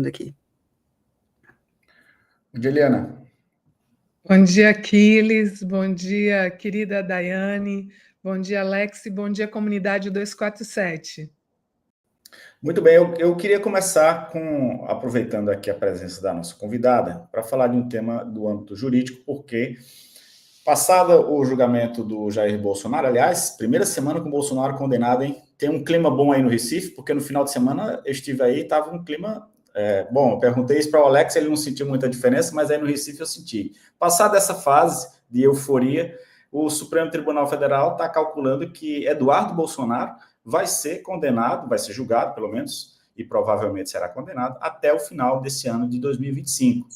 falando aqui. Bom dia, Eliana. Bom dia, Aquiles. Bom dia, querida Daiane. Bom dia, Alex. E bom dia, comunidade 247. Muito bem, eu queria começar aproveitando aqui a presença da nossa convidada, para falar de um tema do âmbito jurídico, porque, passado o julgamento do Jair Bolsonaro, aliás, primeira semana com o Bolsonaro condenado, hein? Tem um clima bom aí no Recife, porque no final de semana eu estive aí e estava um clima bom. Eu perguntei isso para o Alex, ele não sentiu muita diferença, mas aí no Recife eu senti. Passada essa fase de euforia, o Supremo Tribunal Federal está calculando que Eduardo Bolsonaro vai ser condenado, vai ser julgado, pelo menos, e provavelmente será condenado, até o final desse ano de 2025.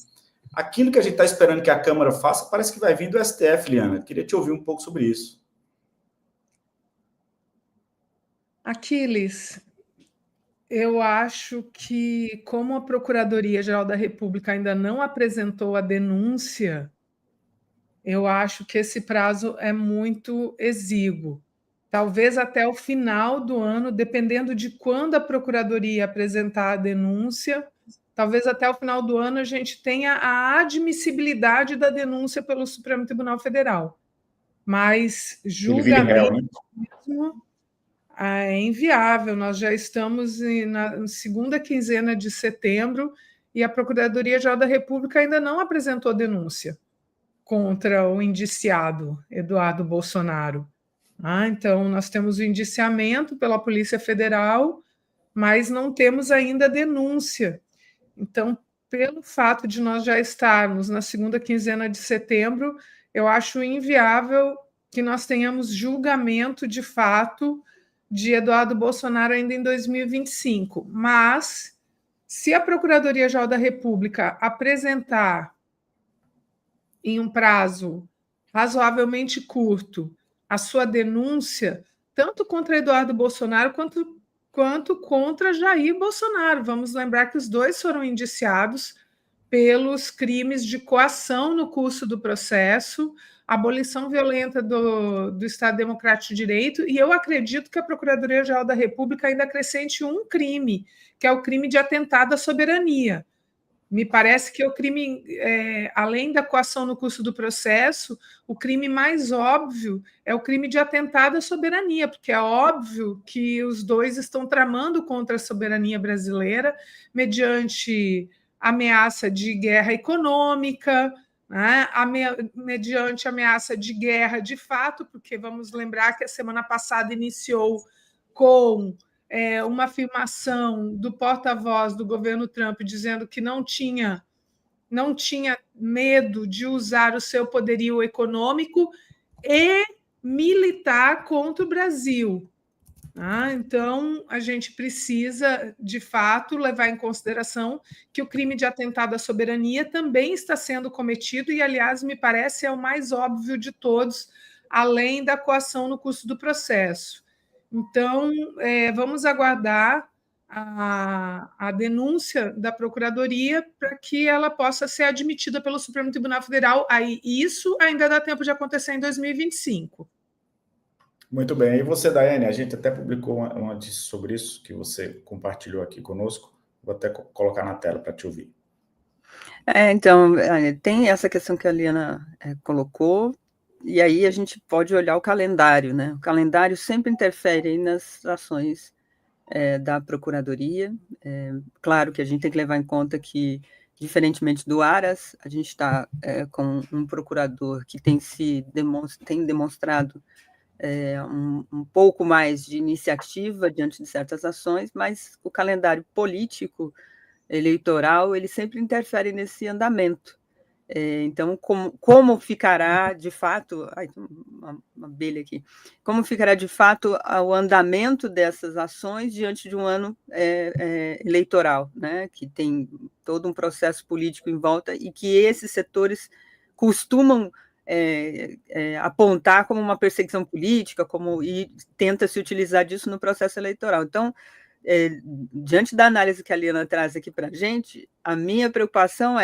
Aquilo que a gente está esperando que a Câmara faça, parece que vai vir do STF, Liana. Queria te ouvir um pouco sobre isso. Aquiles, eu acho que, como a Procuradoria-Geral da República ainda não apresentou a denúncia, eu acho que esse prazo é muito exíguo. Talvez até o final do ano, dependendo de quando a Procuradoria apresentar a denúncia, talvez até o final do ano a gente tenha a admissibilidade da denúncia pelo Supremo Tribunal Federal. Mas julgamento mesmo é inviável. Nós já estamos na segunda quinzena de setembro e a Procuradoria-Geral da República ainda não apresentou denúncia contra o indiciado Eduardo Bolsonaro. Então, nós temos o indiciamento pela Polícia Federal, mas não temos ainda denúncia. Então, pelo fato de nós já estarmos na segunda quinzena de setembro, eu acho inviável que nós tenhamos julgamento de fato de Eduardo Bolsonaro ainda em 2025. Mas, se a Procuradoria-Geral da República apresentar em um prazo razoavelmente curto a sua denúncia, tanto contra Eduardo Bolsonaro quanto contra Jair Bolsonaro. Vamos lembrar que os dois foram indiciados pelos crimes de coação no curso do processo, abolição violenta do Estado Democrático de Direito, e eu acredito que a Procuradoria-Geral da República ainda acrescente um crime, que é o crime de atentado à soberania. Me parece que o crime, além da coação no curso do processo, o crime mais óbvio é o crime de atentado à soberania, porque é óbvio que os dois estão tramando contra a soberania brasileira mediante ameaça de guerra econômica, né, mediante ameaça de guerra de fato, porque vamos lembrar que a semana passada iniciou com uma afirmação do porta-voz do governo Trump dizendo que não tinha medo de usar o seu poderio econômico e militar contra o Brasil. Então, a gente precisa, de fato, levar em consideração que o crime de atentado à soberania também está sendo cometido e, aliás, me parece é o mais óbvio de todos, além da coação no curso do processo. Então, vamos aguardar a denúncia da Procuradoria para que ela possa ser admitida pelo Supremo Tribunal Federal. Aí, isso ainda dá tempo de acontecer em 2025. Muito bem. E você, Daiane, a gente até publicou uma notícia sobre isso, que você compartilhou aqui conosco. Vou até colocar na tela para te ouvir. Então, tem essa questão que a Liana colocou, e aí a gente pode olhar o calendário, né? O calendário sempre interfere aí nas ações da Procuradoria. Claro que a gente tem que levar em conta que, diferentemente do Aras, a gente está com um procurador que tem demonstrado um pouco mais de iniciativa diante de certas ações, mas o calendário político eleitoral, ele sempre interfere nesse andamento. Então, como ficará de fato, uma abelha aqui, como ficará de fato o andamento dessas ações diante de um ano eleitoral, né, que tem todo um processo político em volta e que esses setores costumam apontar como uma perseguição política, e tenta se utilizar disso no processo eleitoral. Então, diante da análise que a Liana traz aqui para a gente, a minha preocupação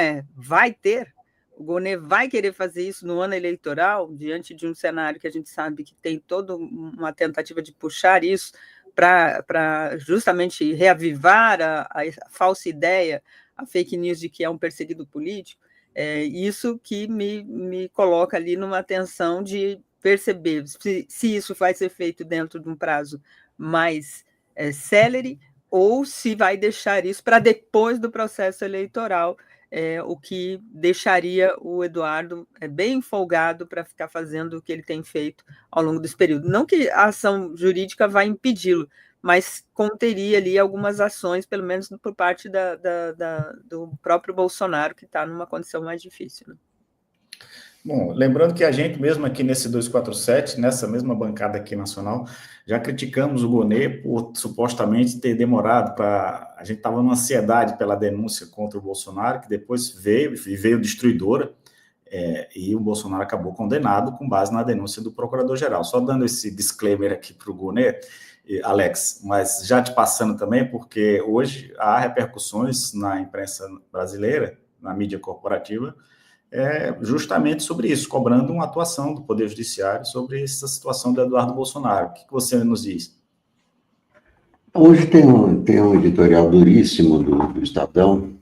o Gonê vai querer fazer isso no ano eleitoral, diante de um cenário que a gente sabe que tem toda uma tentativa de puxar isso para justamente reavivar a falsa ideia, a fake news de que é um perseguido político, isso que me coloca ali numa tensão de perceber se isso vai ser feito dentro de um prazo mais célere, ou se vai deixar isso para depois do processo eleitoral, o que deixaria o Eduardo bem folgado para ficar fazendo o que ele tem feito ao longo desse período. Não que a ação jurídica vai impedi-lo, mas conteria ali algumas ações, pelo menos por parte do próprio Bolsonaro, que está numa condição mais difícil. Né? Bom, lembrando que a gente mesmo aqui nesse 247, nessa mesma bancada aqui nacional, já criticamos o Gonê por supostamente ter demorado para... A gente estava numa ansiedade pela denúncia contra o Bolsonaro, que depois veio destruidora, e o Bolsonaro acabou condenado com base na denúncia do Procurador-Geral. Só dando esse disclaimer aqui para o Gonê, Alex, mas já te passando também, porque hoje há repercussões na imprensa brasileira, na mídia corporativa, justamente sobre isso, cobrando uma atuação do Poder Judiciário sobre essa situação do Eduardo Bolsonaro. O que você nos diz? Hoje tem um editorial duríssimo do Estadão,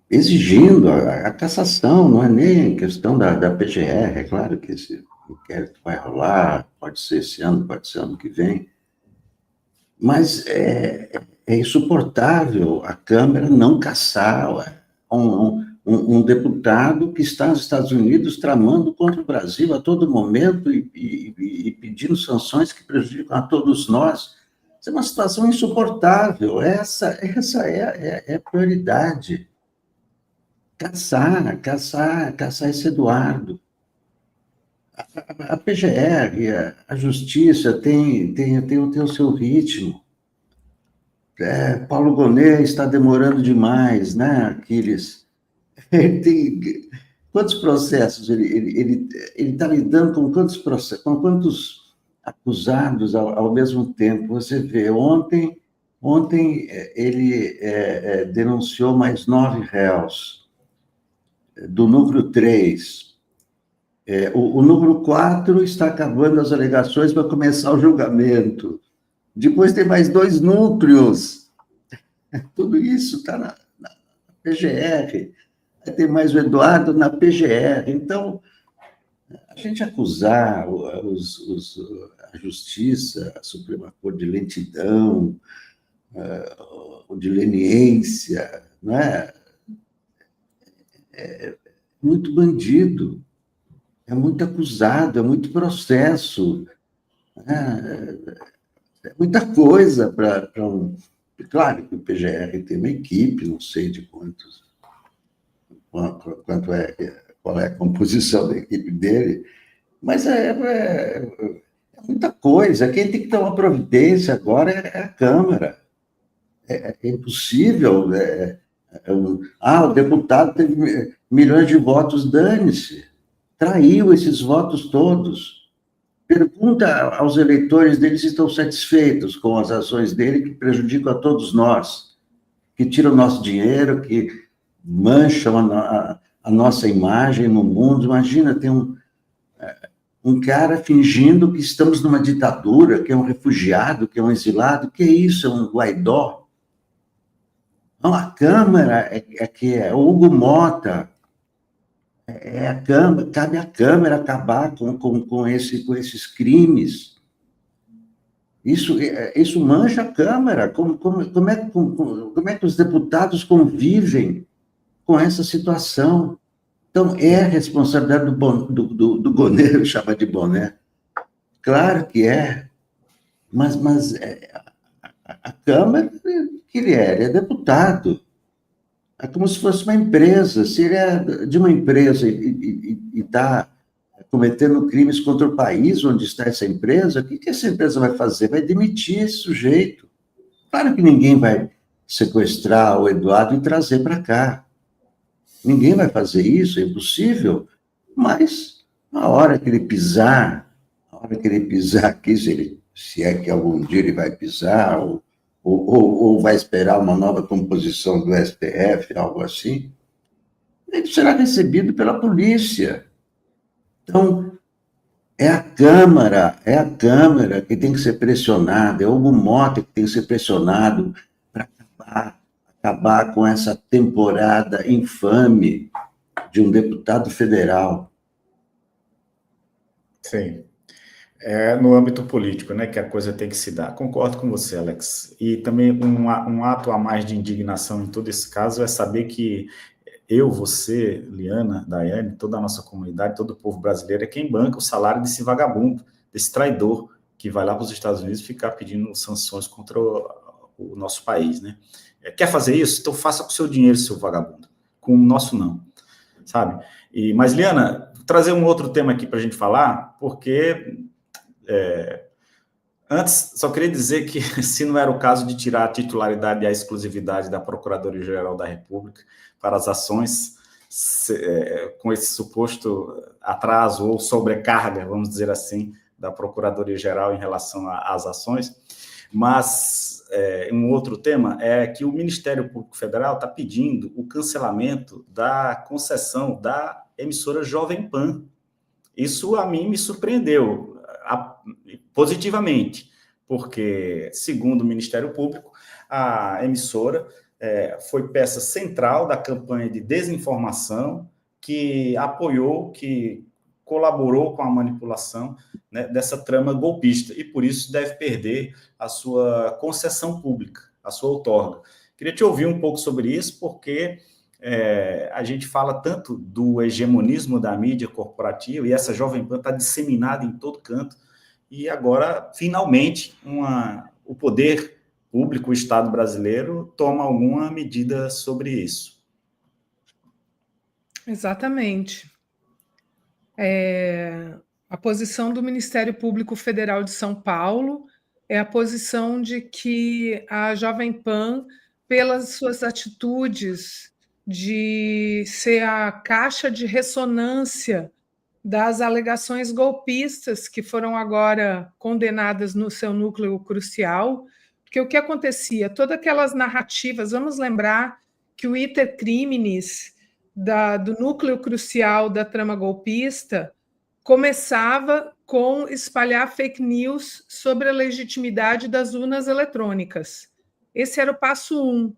exigindo a cassação, não é nem questão da PGR, é claro que esse inquérito vai rolar, pode ser esse ano, pode ser ano que vem, mas é insuportável a Câmara não cassar um deputado que está nos Estados Unidos tramando contra o Brasil a todo momento e pedindo sanções que prejudicam a todos nós. Isso é uma situação insuportável. Essa é a prioridade. Caçar esse Eduardo. A PGR, a Justiça tem o seu ritmo. Paulo Gonê está demorando demais, né, Aquiles? Ele tem quantos processos? Ele está lidando com quantos processos, com quantos acusados ao mesmo tempo? Você vê, ontem ele denunciou mais 9 réus, do núcleo 3. O número 4 está acabando as alegações para começar o julgamento. Depois tem mais 2 núcleos. Tudo isso está na PGR. Tem mais o Eduardo na PGR. Então, a gente acusar a Justiça, a Suprema Corte de lentidão, de leniência, não é? É muito bandido, é muito acusado, é muito processo, é muita coisa para um... Claro que o PGR tem uma equipe, não sei de qual é a composição da equipe dele, mas é muita coisa. Quem tem que ter uma providência agora é a Câmara. É impossível. O deputado teve milhões de votos, dane-se. Traiu esses votos todos. Pergunta aos eleitores dele se estão satisfeitos com as ações dele, que prejudicam a todos nós, que tiram o nosso dinheiro, que mancham a nossa imagem no mundo. Imagina, tem um cara fingindo que estamos numa ditadura, que é um refugiado, que é um exilado. Que é isso? É um Guaidó? Não, a Câmara o Hugo Mota. A Câmara, cabe à Câmara acabar com esses crimes. Isso mancha a Câmara. Como é que os deputados convivem com essa situação? Então, é a responsabilidade do Gonê, chama de Boné. Claro que é, mas a Câmara, que ele é deputado. É como se fosse uma empresa. Se ele é de uma empresa e está cometendo crimes contra o país onde está essa empresa, o que essa empresa vai fazer? Vai demitir esse sujeito. Claro que ninguém vai sequestrar o Eduardo e trazer para cá. Ninguém vai fazer isso, é impossível. Mas, na hora que ele pisar aqui, se é que algum dia ele vai pisar, ou vai esperar uma nova composição do STF, algo assim, ele será recebido pela polícia. Então, é a Câmara que tem que ser pressionada, é o Hugo Mota que tem que ser pressionado para acabar com essa temporada infame de um deputado federal. Sim. É no âmbito político, né, que a coisa tem que se dar. Concordo com você, Alex. E também um ato a mais de indignação em todo esse caso é saber que eu, você, Liana, Daiane, toda a nossa comunidade, todo o povo brasileiro é quem banca o salário desse vagabundo, desse traidor que vai lá para os Estados Unidos ficar pedindo sanções contra o nosso país, né? Quer fazer isso? Então faça com o seu dinheiro, seu vagabundo. Com o nosso não, sabe? Mas, Liana, vou trazer um outro tema aqui para a gente falar, porque... Antes, só queria dizer que, se não era o caso de tirar a titularidade e a exclusividade da Procuradoria-Geral da República para as ações, com esse suposto atraso ou sobrecarga, vamos dizer assim, da Procuradoria-Geral em relação às ações, mas um outro tema é que o Ministério Público Federal está pedindo o cancelamento da concessão da emissora Jovem Pan. Isso a mim me surpreendeu positivamente, porque, segundo o Ministério Público, a emissora foi peça central da campanha de desinformação que apoiou, que colaborou com a manipulação, né, dessa trama golpista, e por isso deve perder a sua concessão pública, a sua outorga. Queria te ouvir um pouco sobre isso, porque a gente fala tanto do hegemonismo da mídia corporativa, e essa Jovem Pan está disseminada em todo canto, e agora, finalmente, o poder público, o Estado brasileiro, toma alguma medida sobre isso. Exatamente. A posição do Ministério Público Federal de São Paulo é a posição de que a Jovem Pan, pelas suas atitudes de ser a caixa de ressonância das alegações golpistas que foram agora condenadas no seu núcleo crucial, porque o que acontecia? Todas aquelas narrativas, vamos lembrar que o iter criminis do núcleo crucial da trama golpista começava com espalhar fake news sobre a legitimidade das urnas eletrônicas. Esse era o passo 1.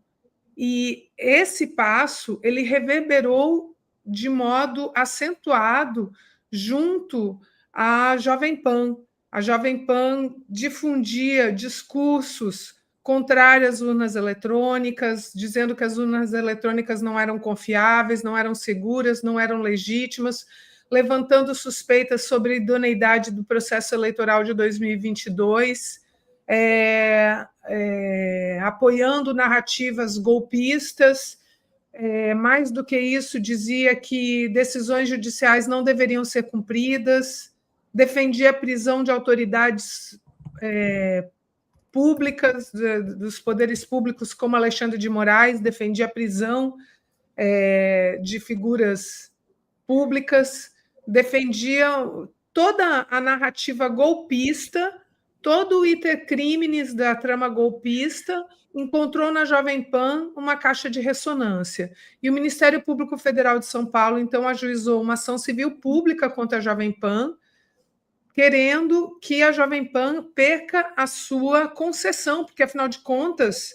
E esse passo, ele reverberou de modo acentuado junto à Jovem Pan. A Jovem Pan difundia discursos contrários às urnas eletrônicas, dizendo que as urnas eletrônicas não eram confiáveis, não eram seguras, não eram legítimas, levantando suspeitas sobre a idoneidade do processo eleitoral de 2022, apoiando narrativas golpistas. Mais do que isso, dizia que decisões judiciais não deveriam ser cumpridas, defendia a prisão de autoridades públicas, dos poderes públicos, como Alexandre de Moraes, defendia a prisão de figuras públicas, defendia toda a narrativa golpista, todo o iter criminis da trama golpista, encontrou na Jovem Pan uma caixa de ressonância. E o Ministério Público Federal de São Paulo, então, ajuizou uma ação civil pública contra a Jovem Pan, querendo que a Jovem Pan perca a sua concessão, porque, afinal de contas,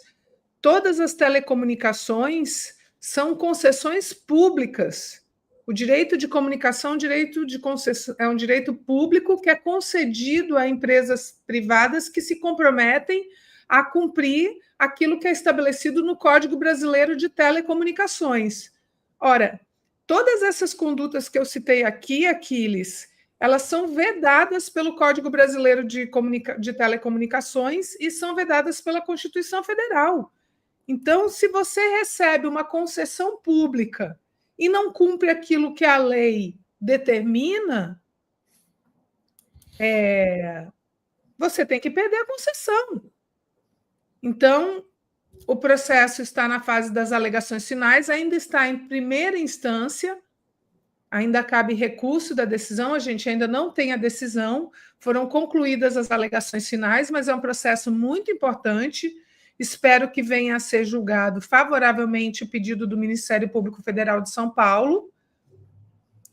todas as telecomunicações são concessões públicas. O direito de comunicação é um direito público que é concedido a empresas privadas que se comprometem a cumprir aquilo que é estabelecido no Código Brasileiro de Telecomunicações. Ora, todas essas condutas que eu citei aqui, Aquiles, elas são vedadas pelo Código Brasileiro de Telecomunicações e são vedadas pela Constituição Federal. Então, se você recebe uma concessão pública e não cumpre aquilo que a lei determina, você tem que perder a concessão. Então, o processo está na fase das alegações finais, ainda está em primeira instância, ainda cabe recurso da decisão, a gente ainda não tem a decisão, foram concluídas as alegações finais, mas é um processo muito importante. Espero que venha a ser julgado favoravelmente o pedido do Ministério Público Federal de São Paulo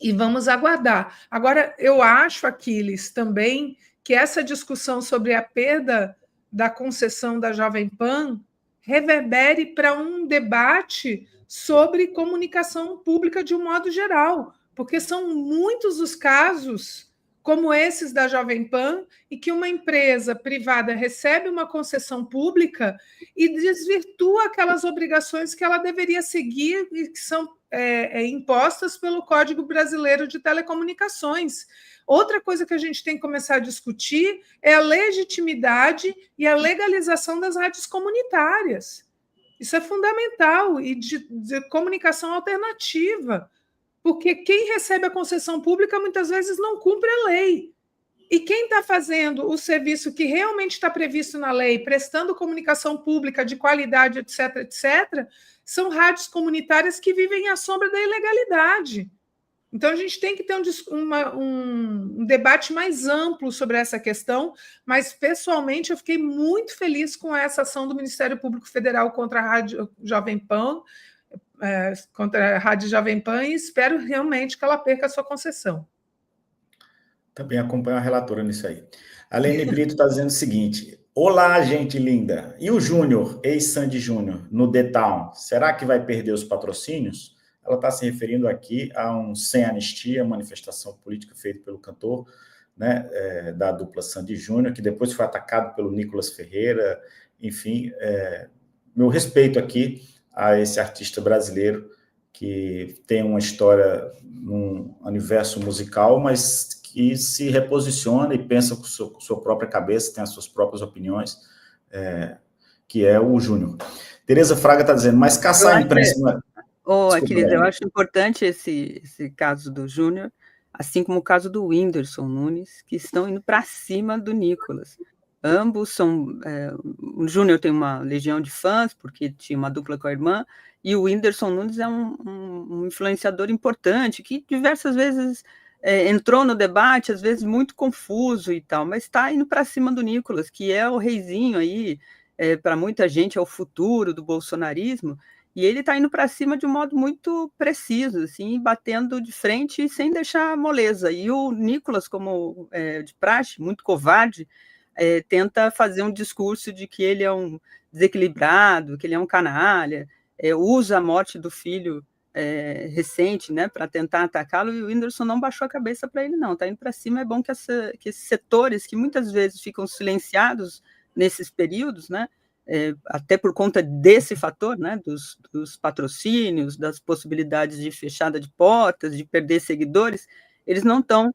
e vamos aguardar. Agora, eu acho, Aquiles, também que essa discussão sobre a perda da concessão da Jovem Pan reverbere para um debate sobre comunicação pública de um modo geral, porque são muitos os casos, como esses da Jovem Pan, em que uma empresa privada recebe uma concessão pública e desvirtua aquelas obrigações que ela deveria seguir e que são impostas pelo Código Brasileiro de Telecomunicações. Outra coisa que a gente tem que começar a discutir é a legitimidade e a legalização das rádios comunitárias. Isso é fundamental, e de comunicação alternativa, porque quem recebe a concessão pública muitas vezes não cumpre a lei. E quem está fazendo o serviço que realmente está previsto na lei, prestando comunicação pública de qualidade, etc., etc., são rádios comunitárias que vivem à sombra da ilegalidade. Então, a gente tem que ter um debate mais amplo sobre essa questão, mas, pessoalmente, eu fiquei muito feliz com essa ação do Ministério Público Federal contra a Rádio Jovem Pan, e espero realmente que ela perca a sua concessão. Também acompanho a relatora nisso aí. A Lene Brito está dizendo o seguinte: olá, gente linda. E o Júnior, ex-Sandy Júnior, no The Town, será que vai perder os patrocínios? Ela está se referindo aqui a um sem anistia, manifestação política feita pelo cantor, né, da dupla Sandy Júnior, que depois foi atacado pelo Nicolas Ferreira. Enfim, meu respeito aqui a esse artista brasileiro que tem uma história num universo musical, mas que se reposiciona e pensa com sua própria cabeça, tem as suas próprias opiniões, que é o Júnior. Tereza Fraga está dizendo, mas caçar a imprensa... Querida, eu acho importante esse caso do Júnior, assim como o caso do Whindersson Nunes, que estão indo para cima do Nicolas. Ambos são... o Júnior tem uma legião de fãs, porque tinha uma dupla com a irmã, e o Whindersson Nunes é um influenciador importante, que diversas vezes entrou no debate, às vezes muito confuso e tal, mas está indo para cima do Nicolas, que é o reizinho aí, para muita gente é o futuro do bolsonarismo, e ele está indo para cima de um modo muito preciso, assim, batendo de frente sem deixar moleza. E o Nicolas, como de praxe, muito covarde, tenta fazer um discurso de que ele é um desequilibrado, que ele é um canalha, usa a morte do filho recente, né, para tentar atacá-lo, e o Whindersson não baixou a cabeça para ele, não. Está indo para cima. É bom que esses setores que muitas vezes ficam silenciados nesses períodos, né, até por conta desse fator, né, dos patrocínios, das possibilidades de fechada de portas, de perder seguidores, eles não estão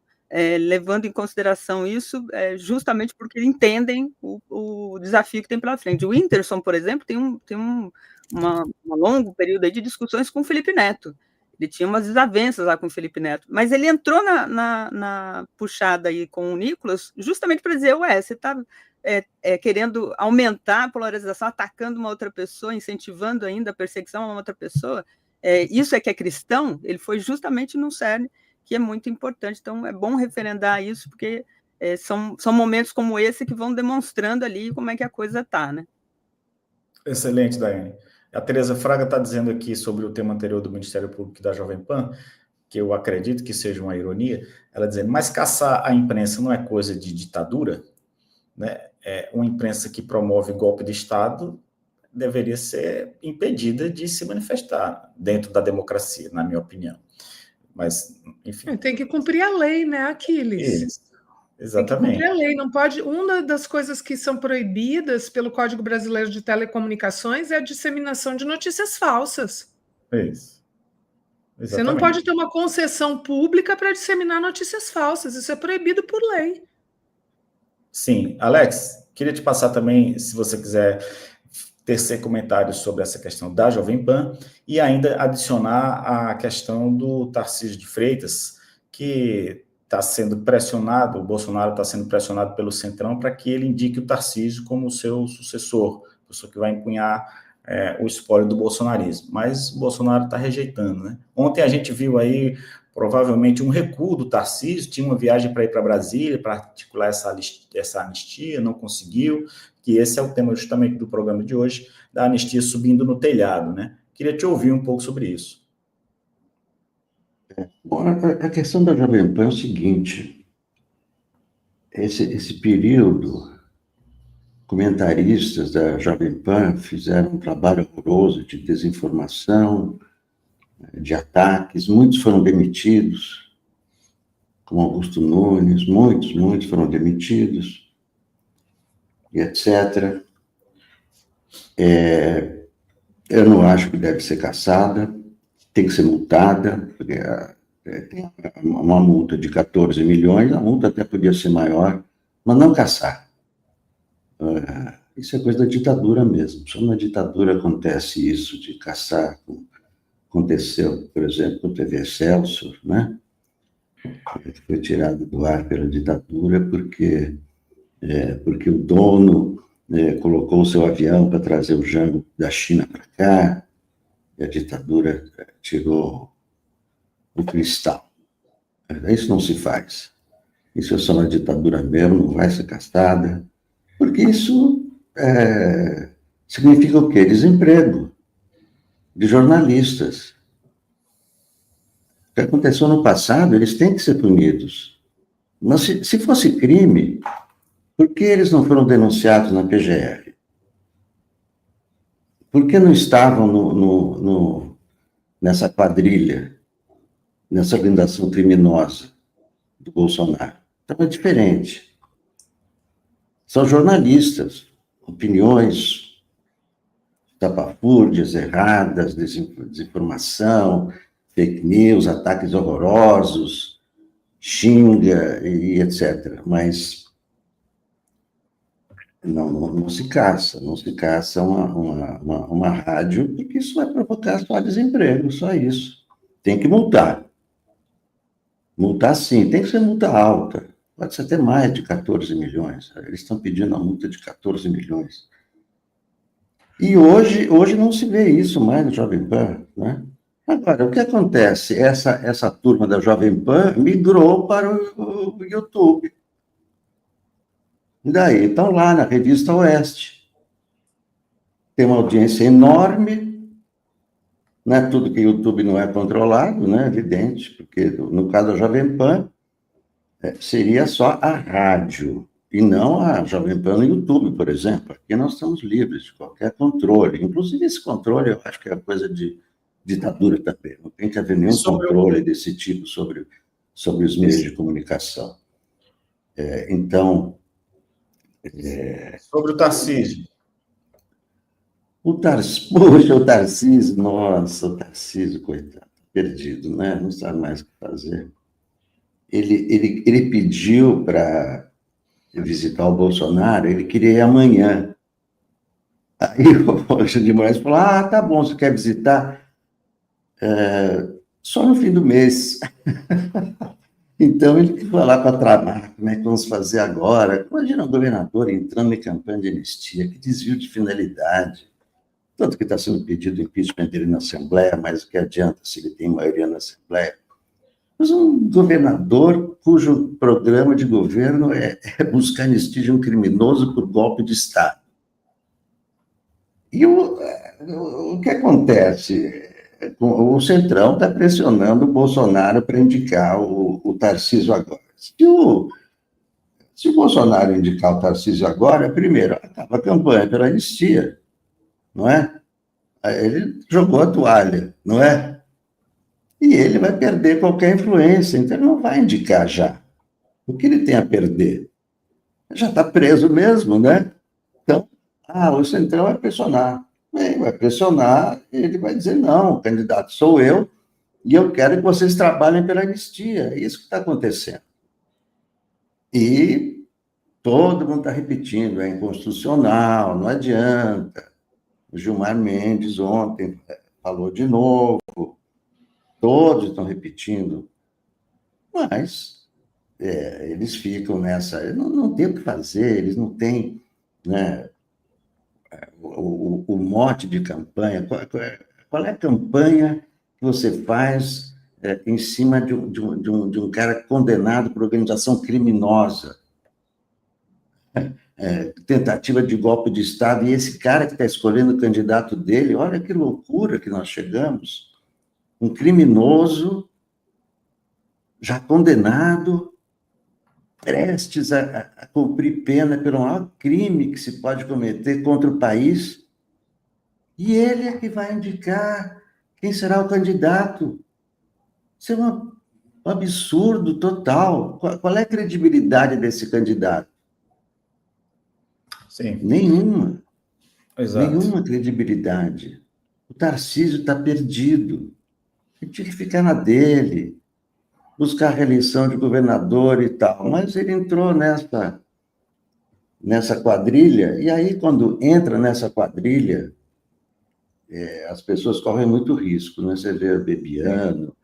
levando em consideração isso, justamente porque entendem o desafio que tem pela frente. O Whindersson, por exemplo, tem um longo período aí de discussões com o Felipe Neto. Ele tinha umas desavenças lá com o Felipe Neto, mas ele entrou na puxada aí com o Nicolas justamente para dizer, você está querendo aumentar a polarização, atacando uma outra pessoa, incentivando ainda a perseguição a uma outra pessoa. Isso que é cristão? Ele foi justamente num cerne que é muito importante. Então, é bom referendar isso, porque são momentos como esse que vão demonstrando ali como é que a coisa está, né? Excelente, Daiane. A Tereza Fraga está dizendo aqui sobre o tema anterior do Ministério Público e da Jovem Pan, que eu acredito que seja uma ironia, ela dizendo, mas caçar a imprensa não é coisa de ditadura? Né? Uma imprensa que promove golpe de Estado deveria ser impedida de se manifestar dentro da democracia, na minha opinião. Mas, enfim... Tem que cumprir a lei, né, Aquiles? Isso, exatamente. Tem que cumprir a lei, não pode... Uma das coisas que são proibidas pelo Código Brasileiro de Telecomunicações é a disseminação de notícias falsas. Isso. Exatamente. Você não pode ter uma concessão pública para disseminar notícias falsas, isso é proibido por lei. Sim. Alex, queria te passar também, se você quiser tecer comentários sobre essa questão da Jovem Pan e ainda adicionar a questão do Tarcísio de Freitas, que está sendo pressionado, o Bolsonaro está sendo pressionado pelo Centrão para que ele indique o Tarcísio como seu sucessor, pessoa que vai empunhar o espólio do bolsonarismo. Mas o Bolsonaro está rejeitando, né? Ontem a gente viu aí provavelmente um recuo do Tarcísio, tinha uma viagem para ir para Brasília, para articular essa anistia, não conseguiu, que esse é o tema justamente do programa de hoje, da anistia subindo no telhado, né? Queria te ouvir um pouco sobre isso. Bom, a questão da Jovem Pan é o seguinte, esse período comentaristas da Jovem Pan fizeram um trabalho horroroso de desinformação, de ataques, muitos foram demitidos, como Augusto Nunes, muitos foram demitidos, e etc. Eu não acho que deve ser caçada, tem que ser multada, porque tem uma multa de 14 milhões, a multa até podia ser maior, mas não caçar. Isso é coisa da ditadura mesmo. Só na ditadura acontece isso de caçar. Aconteceu, por exemplo, com o TV Excelsior, né? Foi tirado do ar pela ditadura porque o dono colocou o seu avião para trazer o Jango da China para cá, e a ditadura tirou o cristal. Isso não se faz. Isso é só na ditadura mesmo, não vai ser caçada, porque isso significa o quê? Desemprego de jornalistas. O que aconteceu no passado, eles têm que ser punidos. Mas se fosse crime, por que eles não foram denunciados na PGR? Por que não estavam nessa quadrilha, nessa organização criminosa do Bolsonaro? Então é diferente. São jornalistas, opiniões tapafúrdias, erradas, desinformação, fake news, ataques horrorosos, xinga e etc. Mas não se caça uma rádio, porque isso vai provocar só desemprego, só isso. Tem que multar. Multar sim, tem que ser multa alta. Pode ser até mais de 14 milhões. Eles estão pedindo a multa de 14 milhões. E hoje não se vê isso mais no Jovem Pan, né? Agora, o que acontece? Essa turma da Jovem Pan migrou para o YouTube. E daí, estão lá na Revista Oeste. Tem uma audiência enorme, né? Tudo que o YouTube não é controlado, né? Evidente, porque no caso da Jovem Pan, seria só a rádio, e não a Jovem Pan no YouTube, por exemplo. Aqui nós estamos livres de qualquer controle. Inclusive, esse controle, eu acho que é coisa de ditadura também. Não tem que haver nenhum controle desse tipo sobre os meios de comunicação. Então... Sobre o Tarcísio. Poxa, o Tarcísio, nossa, o Tarcísio, coitado, perdido, né? Não sabe mais o que fazer. Ele pediu para visitar o Bolsonaro, ele queria ir amanhã. Aí o Alexandre de Moraes falou, tá bom, você quer visitar? Só no fim do mês. Então, ele foi lá para tramar, como é que vamos fazer agora? Imagina o governador entrando em campanha de anistia, que desvio de finalidade. Tanto que está sendo pedido o impeachment dele na Assembleia, mas o que adianta se ele tem maioria na Assembleia? Mas um governador cujo programa de governo é buscar anistia de um criminoso por golpe de Estado. E o que acontece? O Centrão está pressionando o Bolsonaro para indicar o Tarcísio agora. Se o Bolsonaro indicar o Tarcísio agora, primeiro, acaba a campanha pela anistia, não é? Aí ele jogou a toalha, não é? E ele vai perder qualquer influência, então ele não vai indicar já. O que ele tem a perder? Já está preso mesmo, né? Então, o Centrão vai pressionar. Bem, vai pressionar, ele vai dizer, não, o candidato sou eu, e eu quero que vocês trabalhem pela anistia. É isso que está acontecendo. E todo mundo está repetindo, é inconstitucional, não adianta. O Gilmar Mendes ontem falou de novo, todos estão repetindo, mas eles ficam nessa, não tem o que fazer, eles não têm, né, o mote de campanha. Qual é a campanha que você faz em cima de um cara condenado por organização criminosa? Tentativa de golpe de Estado, e esse cara que está escolhendo o candidato dele, olha que loucura que nós chegamos. Um criminoso, já condenado, prestes a cumprir pena pelo maior crime que se pode cometer contra o país, e ele é que vai indicar quem será o candidato. Isso é um absurdo total. Qual é a credibilidade desse candidato? Sim. Nenhuma. Exato. Nenhuma credibilidade. O Tarcísio está perdido. Ele tinha que ficar na dele, buscar a reeleição de governador e tal, mas ele entrou nessa quadrilha, e aí, quando entra nessa quadrilha, as pessoas correm muito risco, né? Você vê o Bebiano,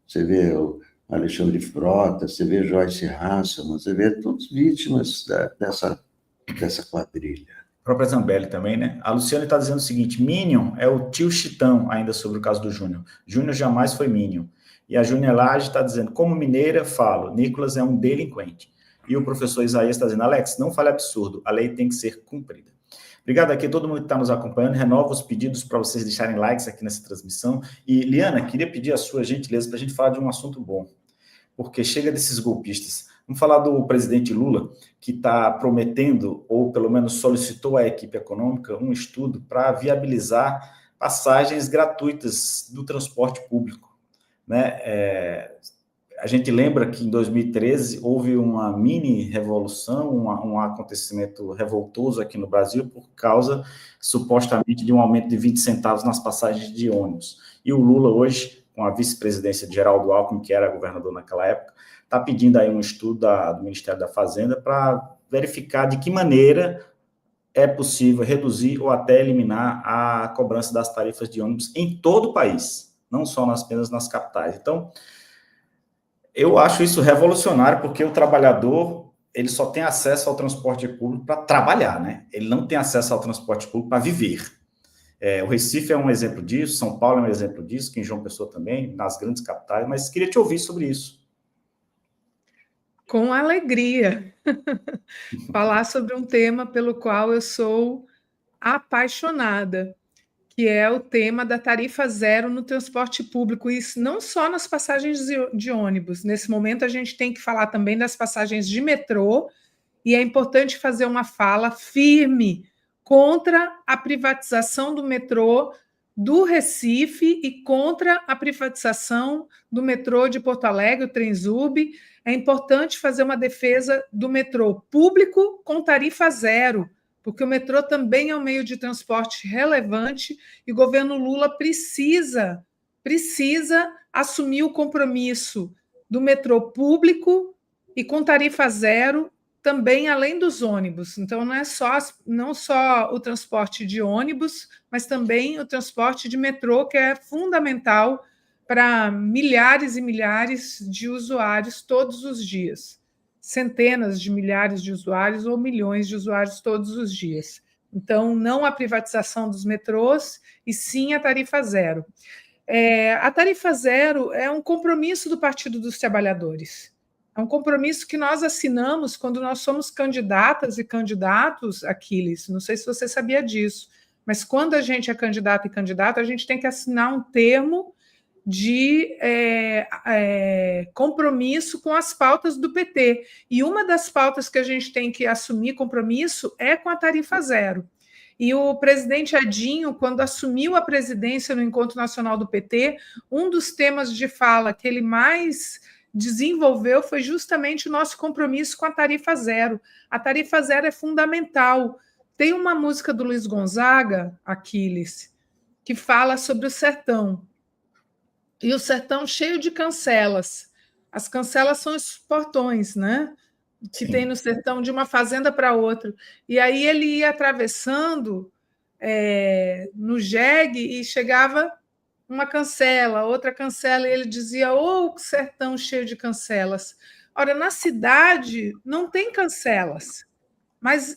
você vê o Alexandre Frota, você vê Joyce Hasselman, você vê todos vítimas dessa quadrilha. A própria Zambelli também, né? A Luciane está dizendo o seguinte: Minion é o tio Chitão, ainda sobre o caso do Júnior. Júnior jamais foi Minion. E a Júnior Lage está dizendo: como mineira, falo, Nicolas é um delinquente. E o professor Isaías está dizendo: Alex, não fale absurdo, a lei tem que ser cumprida. Obrigado aqui a todo mundo que está nos acompanhando. Renovo os pedidos para vocês deixarem likes aqui nessa transmissão. E, Liana, queria pedir a sua gentileza para a gente falar de um assunto bom, porque chega desses golpistas. Vamos falar do presidente Lula, que está prometendo, ou pelo menos solicitou à equipe econômica, um estudo para viabilizar passagens gratuitas do transporte público, né? A gente lembra que em 2013 houve uma mini revolução, um acontecimento revoltoso aqui no Brasil por causa, supostamente, de um aumento de 20 centavos nas passagens de ônibus. E o Lula hoje, com a vice-presidência de Geraldo Alckmin, que era governador naquela época, está pedindo aí um estudo do Ministério da Fazenda para verificar de que maneira é possível reduzir ou até eliminar a cobrança das tarifas de ônibus em todo o país, não só apenas nas capitais. Então, eu acho isso revolucionário, porque o trabalhador, ele só tem acesso ao transporte público para trabalhar, né? Ele não tem acesso ao transporte público para viver. O Recife é um exemplo disso, São Paulo é um exemplo disso, que em João Pessoa também, nas grandes capitais, mas queria te ouvir sobre isso. Com alegria. Falar sobre um tema pelo qual eu sou apaixonada, que é o tema da tarifa zero no transporte público, isso não só nas passagens de ônibus. Nesse momento, a gente tem que falar também das passagens de metrô, e é importante fazer uma fala firme contra a privatização do metrô do Recife e contra a privatização do metrô de Porto Alegre, o Trenzub. É importante fazer uma defesa do metrô público com tarifa zero, porque o metrô também é um meio de transporte relevante e o governo Lula precisa assumir o compromisso do metrô público e com tarifa zero também além dos ônibus. Então, não só o transporte de ônibus, mas também o transporte de metrô, que é fundamental para milhares e milhares de usuários todos os dias. Centenas de milhares de usuários ou milhões de usuários todos os dias. Então, não a privatização dos metrôs, e sim a tarifa zero. A tarifa zero é um compromisso do Partido dos Trabalhadores. É um compromisso que nós assinamos quando nós somos candidatas e candidatos, Aquiles. Não sei se você sabia disso, mas quando a gente é candidato e candidato, a gente tem que assinar um termo de compromisso com as pautas do PT. E uma das pautas que a gente tem que assumir compromisso é com a tarifa zero. E o presidente Edinho, quando assumiu a presidência no Encontro Nacional do PT, um dos temas de fala que ele mais desenvolveu foi justamente o nosso compromisso com a tarifa zero. A tarifa zero é fundamental. Tem uma música do Luiz Gonzaga, Aquiles, que fala sobre o sertão. E o sertão cheio de cancelas. As cancelas são os portões, né? Que tem no sertão de uma fazenda para outra. E aí ele ia atravessando no jegue e chegava uma cancela, outra cancela, e ele dizia: "Ô, sertão cheio de cancelas". Ora, na cidade não tem cancelas, mas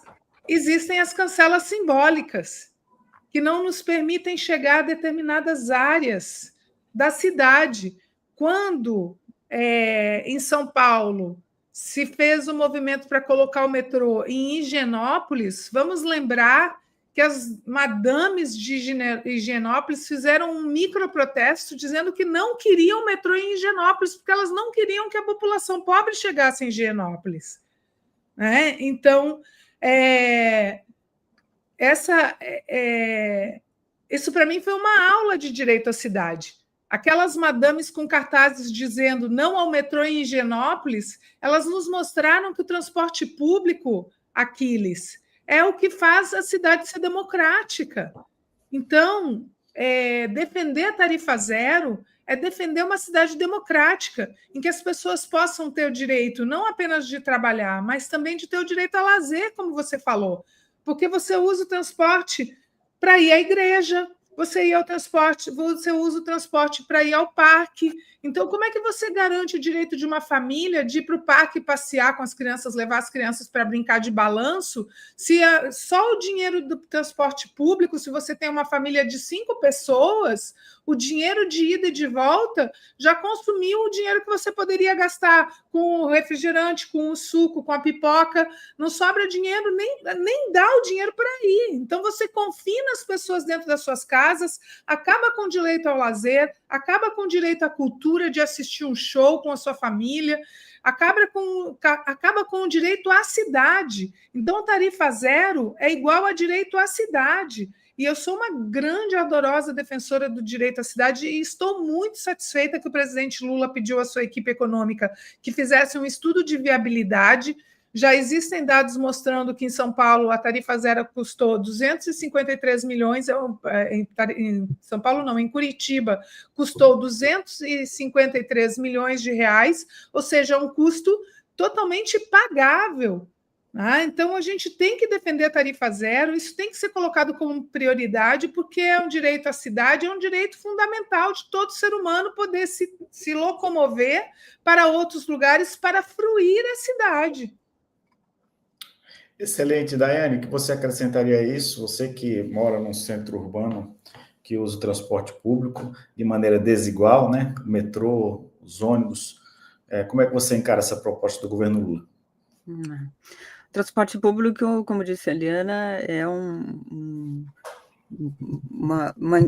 existem as cancelas simbólicas, que não nos permitem chegar a determinadas áreas da cidade. Quando, em São Paulo, se fez o movimento para colocar o metrô em Higienópolis, vamos lembrar que as madames de Higienópolis fizeram um microprotesto dizendo que não queriam metrô em Higienópolis, porque elas não queriam que a população pobre chegasse em Higienópolis. Né? Então, isso para mim foi uma aula de direito à cidade. Aquelas madames com cartazes dizendo não ao metrô em Higienópolis, elas nos mostraram que o transporte público, Aquiles, é o que faz a cidade ser democrática. Então, defender a tarifa zero é defender uma cidade democrática, em que as pessoas possam ter o direito não apenas de trabalhar, mas também de ter o direito a lazer, como você falou, porque você usa o transporte para ir à igreja, você usa o transporte para ir ao parque. Então, como é que você garante o direito de uma família de ir para o parque passear com as crianças, levar as crianças para brincar de balanço, se só o dinheiro do transporte público, se você tem uma família de 5 pessoas, o dinheiro de ida e de volta já consumiu o dinheiro que você poderia gastar com o refrigerante, com o suco, com a pipoca, não sobra dinheiro, nem dá o dinheiro para ir. Então, você confina as pessoas dentro das suas casas, acaba com o direito ao lazer, acaba com o direito à cultura de assistir um show com a sua família, acaba com o direito à cidade. Então, tarifa zero é igual a direito à cidade. E eu sou uma grande, ardorosa defensora do direito à cidade e estou muito satisfeita que o presidente Lula pediu à sua equipe econômica que fizesse um estudo de viabilidade. Já existem dados mostrando que em São Paulo a tarifa zero custou 253 milhões, em São Paulo não, em Curitiba custou 253 milhões de reais, ou seja, um custo totalmente pagável. Então, a gente tem que defender a tarifa zero, isso tem que ser colocado como prioridade, porque é um direito à cidade, é um direito fundamental de todo ser humano poder se locomover para outros lugares para fruir a cidade. Excelente, Daiane, que você acrescentaria a isso? Você que mora num centro urbano, que usa o transporte público de maneira desigual, né? O metrô, os ônibus, como é que você encara essa proposta do governo Lula? Transporte público, como disse a Liana, é um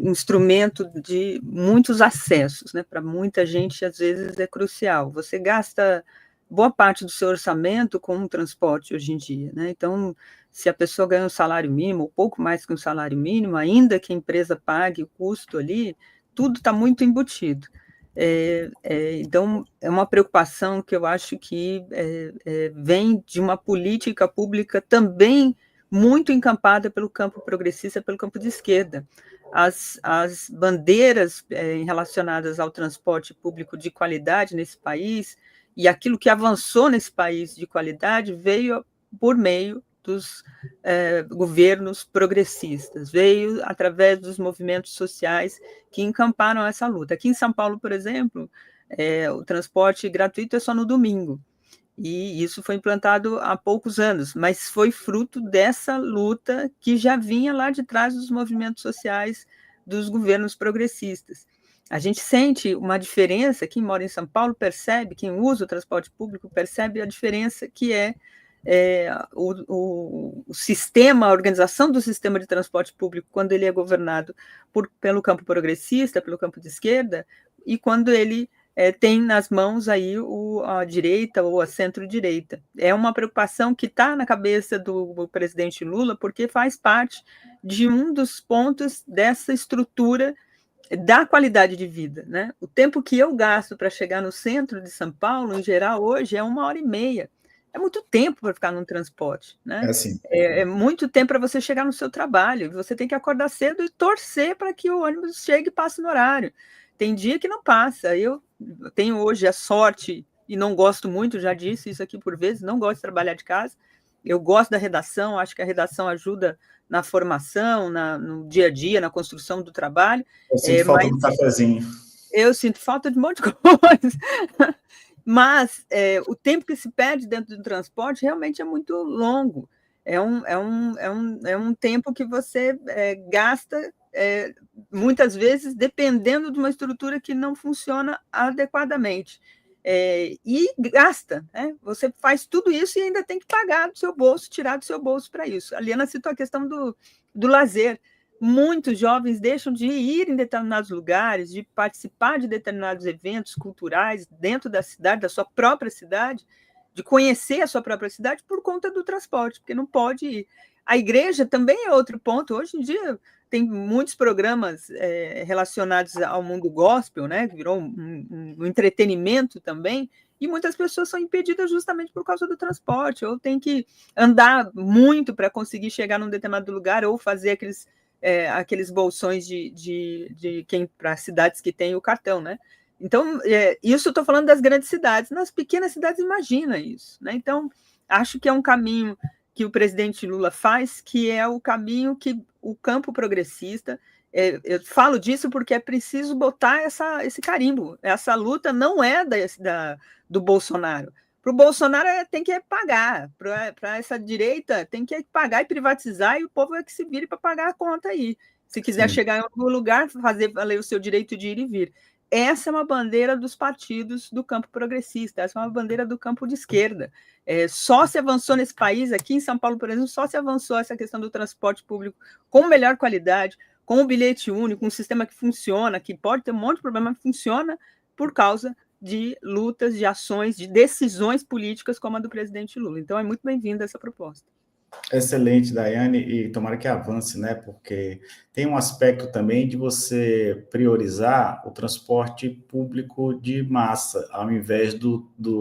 instrumento de muitos acessos, né? Para muita gente, às vezes, é crucial. Você gasta boa parte do seu orçamento com o transporte hoje em dia, né? Então, se a pessoa ganha um salário mínimo, ou pouco mais que um salário mínimo, ainda que a empresa pague o custo ali, tudo está muito embutido. Então, é uma preocupação que eu acho que vem de uma política pública também muito encampada pelo campo progressista, pelo campo de esquerda. As bandeiras relacionadas ao transporte público de qualidade nesse país e aquilo que avançou nesse país de qualidade veio por meio dos governos progressistas, veio através dos movimentos sociais que encamparam essa luta. Aqui em São Paulo, por exemplo, o transporte gratuito é só no domingo, e isso foi implantado há poucos anos, mas foi fruto dessa luta que já vinha lá de trás dos movimentos sociais dos governos progressistas. A gente sente uma diferença, quem mora em São Paulo percebe, quem usa o transporte público percebe a diferença que o sistema, a organização do sistema de transporte público, quando ele é governado pelo campo progressista, pelo campo de esquerda, e quando ele tem nas mãos aí a direita ou a centro-direita. É uma preocupação que está na cabeça do presidente Lula, porque faz parte de um dos pontos dessa estrutura da qualidade de vida, né? O tempo que eu gasto para chegar no centro de São Paulo, em geral, hoje é 1h30. É muito tempo para ficar num transporte, né? Assim. É muito tempo para você chegar no seu trabalho. Você tem que acordar cedo e torcer para que o ônibus chegue e passe no horário. Tem dia que não passa. Eu tenho hoje a sorte, e não gosto muito, já disse isso aqui por vezes, não gosto de trabalhar de casa. Eu gosto da redação, acho que a redação ajuda na formação, no dia a dia, na construção do trabalho. Eu sinto falta do cafezinho. Eu sinto falta de um monte de coisa. Mas o tempo que se perde dentro do transporte realmente é muito longo. É um tempo que você gasta, muitas vezes, dependendo de uma estrutura que não funciona adequadamente. E gasta, né? Você faz tudo isso e ainda tem que pagar do seu bolso, tirar do seu bolso para isso. A Liana citou a questão do lazer. Muitos jovens deixam de ir em determinados lugares, de participar de determinados eventos culturais dentro da cidade, da sua própria cidade, de conhecer a sua própria cidade por conta do transporte, porque não pode ir. A igreja também é outro ponto. Hoje em dia tem muitos programas relacionados ao mundo gospel, né, que virou um entretenimento também, e muitas pessoas são impedidas justamente por causa do transporte, ou tem que andar muito para conseguir chegar num determinado lugar, ou fazer aqueles bolsões de quem para cidades que tem o cartão, né? Então, isso eu estou falando das grandes cidades. Nas pequenas cidades, imagina isso, né? Então, acho que é um caminho que o presidente Lula faz, que é o caminho que o campo progressista... eu falo disso porque é preciso botar esse carimbo. Essa luta não é do Bolsonaro. Para o Bolsonaro tem que pagar, para essa direita tem que pagar e privatizar, e o povo é que se vire para pagar a conta aí. Se quiser chegar em algum lugar, fazer valer o seu direito de ir e vir. Essa é uma bandeira dos partidos do campo progressista, essa é uma bandeira do campo de esquerda. Só se avançou nesse país, aqui em São Paulo, por exemplo, só se avançou essa questão do transporte público com melhor qualidade, com o bilhete único, um sistema que funciona, que pode ter um monte de problema, mas funciona por causa de lutas, de ações, de decisões políticas como a do presidente Lula. Então, é muito bem-vinda essa proposta. Excelente, Daiane, e tomara que avance, né? Porque tem um aspecto também de você priorizar o transporte público de massa, ao invés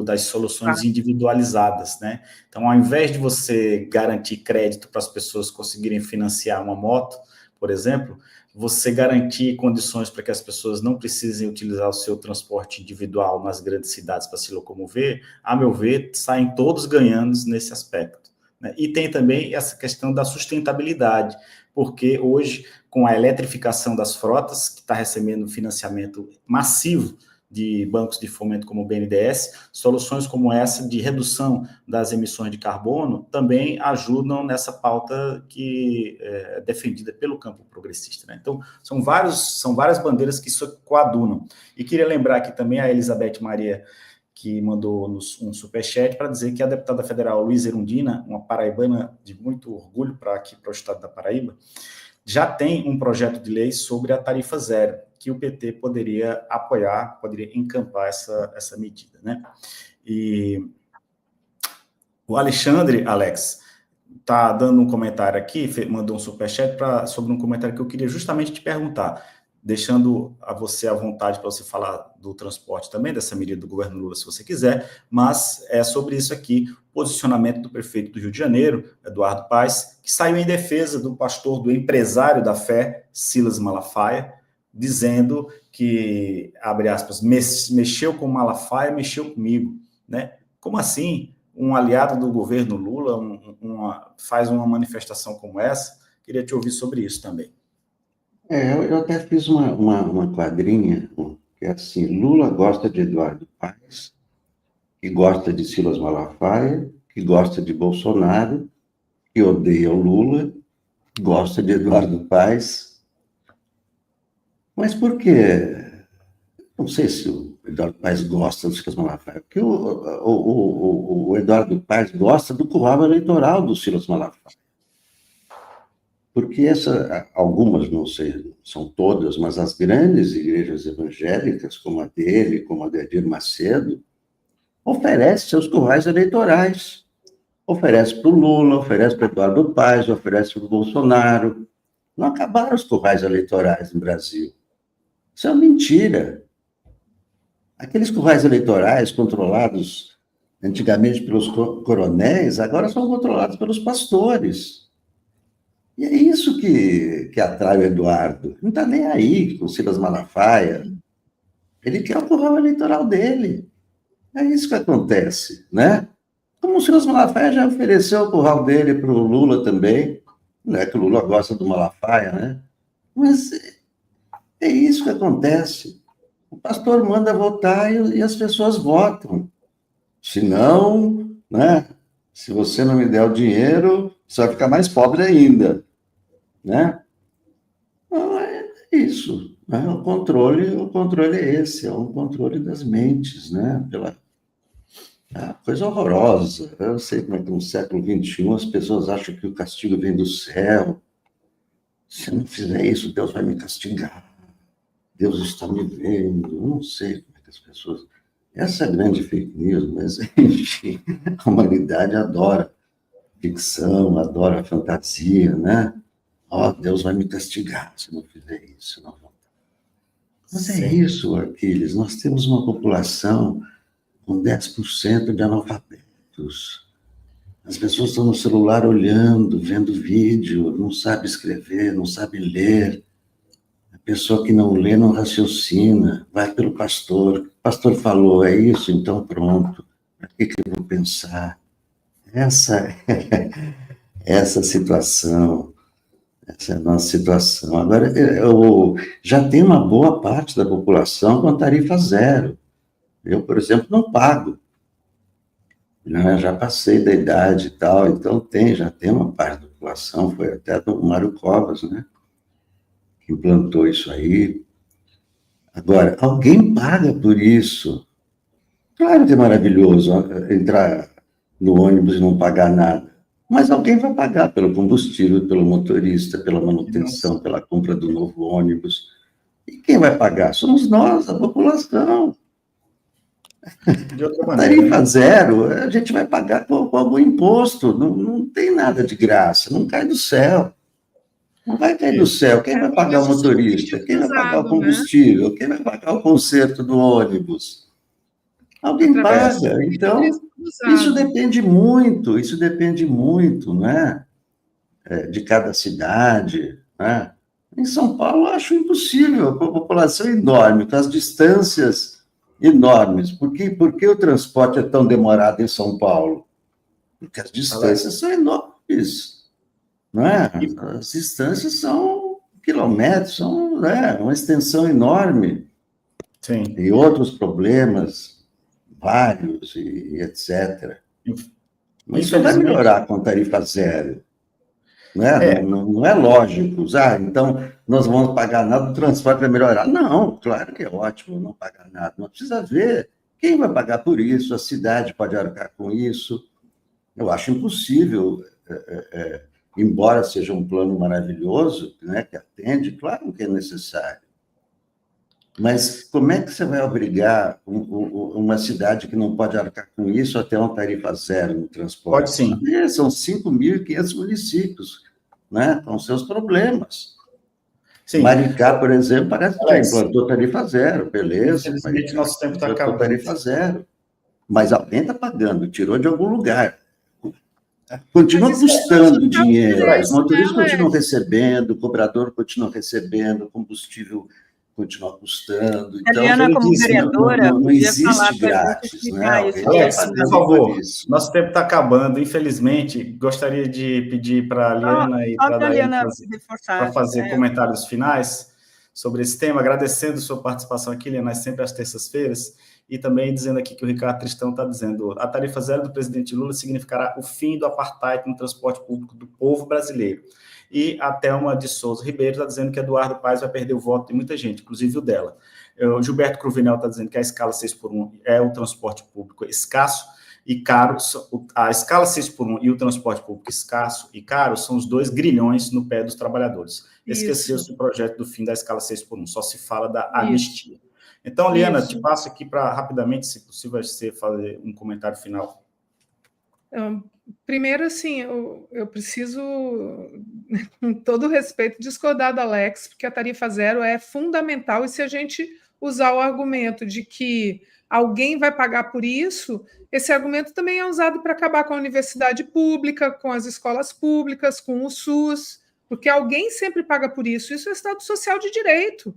das soluções individualizadas, né? Então, ao invés de você garantir crédito para as pessoas conseguirem financiar uma moto, por exemplo, você garantir condições para que as pessoas não precisem utilizar o seu transporte individual nas grandes cidades para se locomover, a meu ver, saem todos ganhando nesse aspecto, né? E tem também essa questão da sustentabilidade, porque hoje, com a eletrificação das frotas, que está recebendo financiamento massivo de bancos de fomento como o BNDES, soluções como essa de redução das emissões de carbono também ajudam nessa pauta que é defendida pelo campo progressista, né? Então, são várias bandeiras que isso coadunam. E queria lembrar aqui também a Elizabeth Maria, que mandou um superchat para dizer que a deputada federal Luísa Erundina, uma paraibana de muito orgulho para o estado da Paraíba, já tem um projeto de lei sobre a tarifa zero, que o PT poderia apoiar, poderia encampar essa medida, né? E o Alexandre, Alex, está dando um comentário aqui, mandou um superchat sobre um comentário que eu queria justamente te perguntar, deixando a você à vontade para você falar do transporte também, dessa medida do governo Lula, se você quiser, mas é sobre isso aqui, posicionamento do prefeito do Rio de Janeiro, Eduardo Paes, que saiu em defesa do pastor, do empresário da fé, Silas Malafaia, dizendo que, abre aspas, mexeu com Malafaia, mexeu comigo, né? Como assim um aliado do governo Lula faz uma manifestação como essa? Queria te ouvir sobre isso também. Eu até fiz uma quadrinha, que é assim, Lula gosta de Eduardo Paes, que gosta de Silas Malafaia, que gosta de Bolsonaro, que odeia o Lula, gosta de Eduardo Paes. Mas por quê? Não sei se o Eduardo Paes gosta do Silas Malafaia, porque o Eduardo Paes gosta do curral eleitoral do Silas Malafaia. Porque algumas, não sei, são todas, mas as grandes igrejas evangélicas, como a dele, como a de Edir Macedo, oferecem seus currais eleitorais. Oferece para o Lula, oferece para o Eduardo Paes, oferece para o Bolsonaro. Não acabaram os currais eleitorais no Brasil. Isso é uma mentira. Aqueles currais eleitorais controlados antigamente pelos coronéis, agora são controlados pelos pastores. E é isso que atrai o Eduardo. Não está nem aí com o Silas Malafaia. Ele quer o curral eleitoral dele. É isso que acontece, né? Como o Silas Malafaia já ofereceu o curral dele para o Lula também. Não é que o Lula gosta do Malafaia, né? Mas é isso que acontece. O pastor manda votar e as pessoas votam. Se não, né? Se você não me der o dinheiro, você vai ficar mais pobre ainda, né? Então, é isso, né? O controle é esse, é um controle das mentes, né? Coisa horrorosa. Eu sei como é que no século XXI as pessoas acham que o castigo vem do céu. Se eu não fizer isso, Deus vai me castigar. Deus está me vendo. Eu não sei como é que as pessoas... Essa é a grande fake news, mas, enfim, a humanidade adora ficção, adora fantasia, né? Ó, Deus vai me castigar se não fizer isso. Não. Mas é isso, Aquiles. Nós temos uma população com 10% de analfabetos. As pessoas estão no celular olhando, vendo vídeo, não sabe escrever, não sabe ler. A pessoa que não lê não raciocina, vai pelo pastor. O pastor falou, é isso, então pronto. Para que eu vou pensar? Essa situação, essa é a nossa situação. Agora, já tem uma boa parte da população com tarifa zero. Eu, por exemplo, não pago. Já passei da idade e tal, então já tem uma parte da população, foi até do Mário Covas, né, que implantou isso aí. Agora, alguém paga por isso. Claro que é maravilhoso entrar no ônibus e não pagar nada, mas alguém vai pagar pelo combustível, pelo motorista, pela manutenção, pela compra do novo ônibus. E quem vai pagar? Somos nós, a população. De outra A maneira, tarifa zero, a gente vai pagar com algum imposto, não tem nada de graça, não cai do céu. Não vai cair do céu. Quem vai pagar o motorista? Quem vai pagar o combustível? Quem vai pagar o conserto do ônibus? Alguém paga. Então, isso depende muito, né? De cada cidade, né? Em São Paulo, eu acho impossível, a população é enorme, com as distâncias enormes. Por que o transporte é tão demorado em São Paulo? Porque as distâncias são enormes, não é? As distâncias são quilômetros, são, né, uma extensão enorme. Sim. E outros problemas, vários, e etc. Mas isso vai melhorar com tarifa zero. Né? Não é lógico. Então, nós vamos pagar nada, o transporte vai melhorar. Não, claro que é ótimo não pagar nada, mas precisa ver quem vai pagar por isso, a cidade pode arcar com isso. Eu acho impossível, embora seja um plano maravilhoso, né, que atende, claro que é necessário. Mas como é que você vai obrigar uma cidade que não pode arcar com isso a ter uma tarifa zero no transporte? Pode sim. São 5.500 municípios, né, com seus problemas. Sim. Maricá, por exemplo, parece que já implantou tarifa zero, beleza. Infelizmente, nosso tempo está acabando. Tarifa zero. Mas alguém está pagando, tirou de algum lugar. Continua custando dinheiro, os motoristas continuam recebendo, o cobrador continua recebendo, o combustível continua custando. Então, Eliana, como vereadora, não existe grátis, né? Alex, por favor, nosso tempo está acabando, infelizmente. Gostaria de pedir para a Liana e para a Daiane fazer comentários finais sobre esse tema, agradecendo sua participação aqui, Liana, sempre às terças-feiras, e também dizendo aqui que o Ricardo Tristão está dizendo: a tarifa zero do presidente Lula significará o fim do apartheid no transporte público do povo brasileiro. E a Thelma de Souza Ribeiro está dizendo que Eduardo Paes vai perder o voto de muita gente, inclusive o dela. O Gilberto Cruvinel está dizendo que a escala 6x1 é o transporte público escasso e caro. A escala 6x1 e o transporte público escasso e caro são os dois grilhões no pé dos trabalhadores. Esqueceu-se o projeto do fim da escala 6x1, só se fala da anistia. Então, Liana, te passo aqui para, rapidamente, se possível, você fazer um comentário final. Primeiro, assim, eu preciso, com todo respeito, discordar da Alex, porque a tarifa zero é fundamental, e se a gente usar o argumento de que alguém vai pagar por isso, esse argumento também é usado para acabar com a universidade pública, com as escolas públicas, com o SUS, porque alguém sempre paga por isso. Isso é Estado Social de Direito.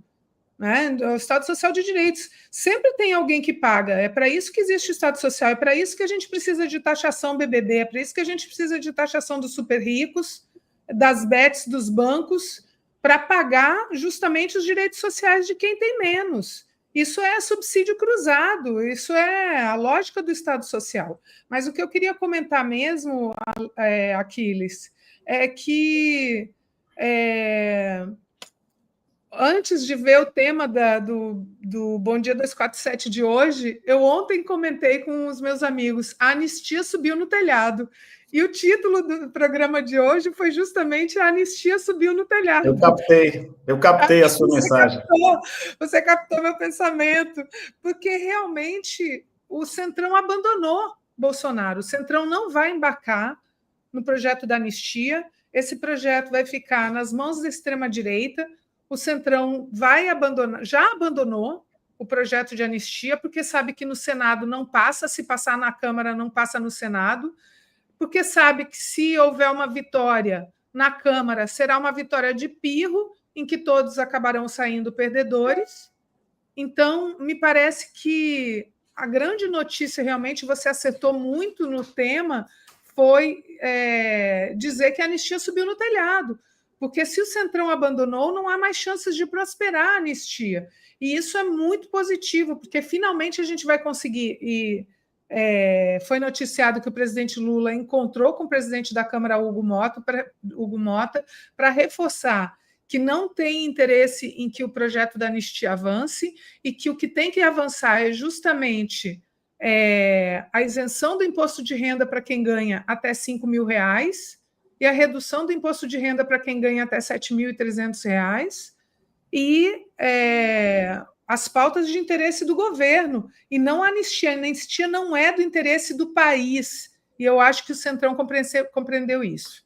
Né? O Estado Social de Direitos. Sempre tem alguém que paga. É para isso que existe o Estado Social, é para isso que a gente precisa de taxação BBB, é para isso que a gente precisa de taxação dos super ricos, das bets dos bancos, para pagar justamente os direitos sociais de quem tem menos. Isso é subsídio cruzado, isso é a lógica do Estado Social. Mas o que eu queria comentar mesmo, Aquiles, é que... antes de ver o tema do Bom Dia 247 de hoje, eu ontem comentei com os meus amigos, a anistia subiu no telhado. E o título do programa de hoje foi justamente A Anistia Subiu no Telhado. Eu captei a sua mensagem. Você captou meu pensamento, porque realmente o Centrão abandonou Bolsonaro. O Centrão não vai embarcar no projeto da anistia, esse projeto vai ficar nas mãos da extrema-direita, o Centrão vai abandonar, já abandonou o projeto de anistia, porque sabe que no Senado não passa, se passar na Câmara não passa no Senado, porque sabe que se houver uma vitória na Câmara, será uma vitória de pirro, em que todos acabarão saindo perdedores. Então, me parece que a grande notícia, realmente, você acertou muito no tema, foi dizer que a anistia subiu no telhado, porque se o Centrão abandonou, não há mais chances de prosperar a anistia. E isso é muito positivo, porque finalmente a gente vai conseguir... foi noticiado que o presidente Lula encontrou com o presidente da Câmara, Hugo Mota, para reforçar que não tem interesse em que o projeto da anistia avance e que o que tem que avançar é justamente a isenção do imposto de renda para quem ganha até R$5 mil e a redução do imposto de renda para quem ganha até R$7.300 e as pautas de interesse do governo, e não a anistia. A anistia não é do interesse do país, e eu acho que o Centrão compreendeu isso.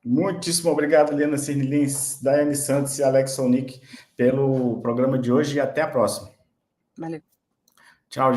Muitíssimo obrigado, Liana Cirne Lins, Daiane Santos e Alex Sonic, pelo programa de hoje, e até a próxima. Valeu. Tchau, gente.